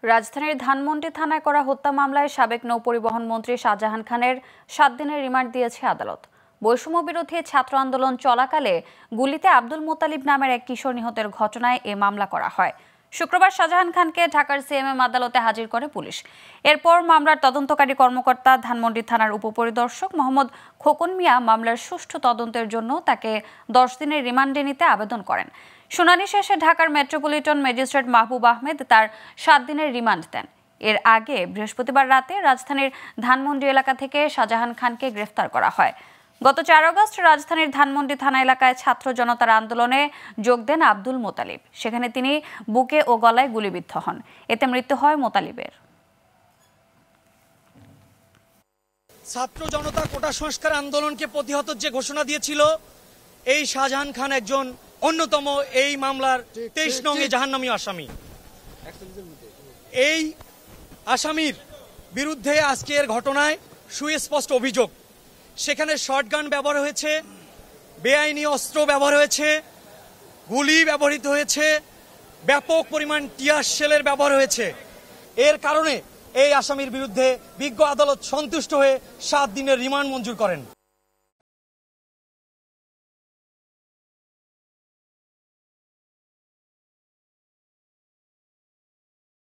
রাজধানীর ধানমন্ডি থানায় করা হত্যা মামলায় সাবেক নৌপরিবহন মন্ত্রী শাহজাহান খানের 7 দিনের রিমান্ড দিয়েছে আদালত। বৈষম্য বিরোধী ছাত্র আন্দোলন চলাকালে গুলিতে আব্দুল মোতালিব নামের এক কিশোর নিহতের ঘটনায় এ মামলা করা হয়। শুক্রবার শাহজাহান খানকে ঢাকার সিএমএম আদালতে হাজির করে পুলিশ। এরপর মামলার তদন্তকারী কর্মকর্তা ধানমন্ডি থানার উপপরিদর্শক মোহাম্মদ খোকন মিয়া মামলার সুষ্ঠু তদন্তের জন্য তাকে 10 দিনের রিমান্ডে নিতে আবেদন করেন। শুনানি শেষে ঢাকার মেট্রোপলিটন ম্যাজিস্ট্রেট মাহবুব আহমেদ তার 7 দিনের রিমান্ড দেন। এর আগে বৃহস্পতিবার রাতে রাজধানীর ধানমন্ডি এলাকা থেকে শাহজাহান খানকে গ্রেফতার করা হয়। গত 4 আগস্ট রাজধানীর ধানমন্ডি থানা এলাকায় ছাত্র জনতার আন্দোলনে যোগ দেন আব্দুল মোতালিব। সেখানে তিনি বুকে ও গলায় গুলিবিদ্ধ হন। এতে মৃত্যু হয় মোতালিবের। ছাত্র জনতা কোটা সংস্কার আন্দোলনকে প্রতিহত যে ঘোষণা দিয়েছিল, এই শাহজাহান খান একজন অন্যতম এই মামলার 23 নং জাহান্নামী আসামি। এই আসামির বিরুদ্ধে আজকের ঘটনায় সুস্পষ্ট অভিযোগ। সেখানে শটগান ব্যবহার হয়েছে, বেআইনি অস্ত্র ব্যবহার হয়েছে, গুলি ব্যবহৃত হয়েছে, ব্যাপক পরিমাণ টিয়ার শেলের ব্যবহার হয়েছে। এর কারণে এই আসামির বিরুদ্ধে বিজ্ঞ আদালত সন্তুষ্ট হয়ে 7 দিনের রিমান্ড মঞ্জুর করেন।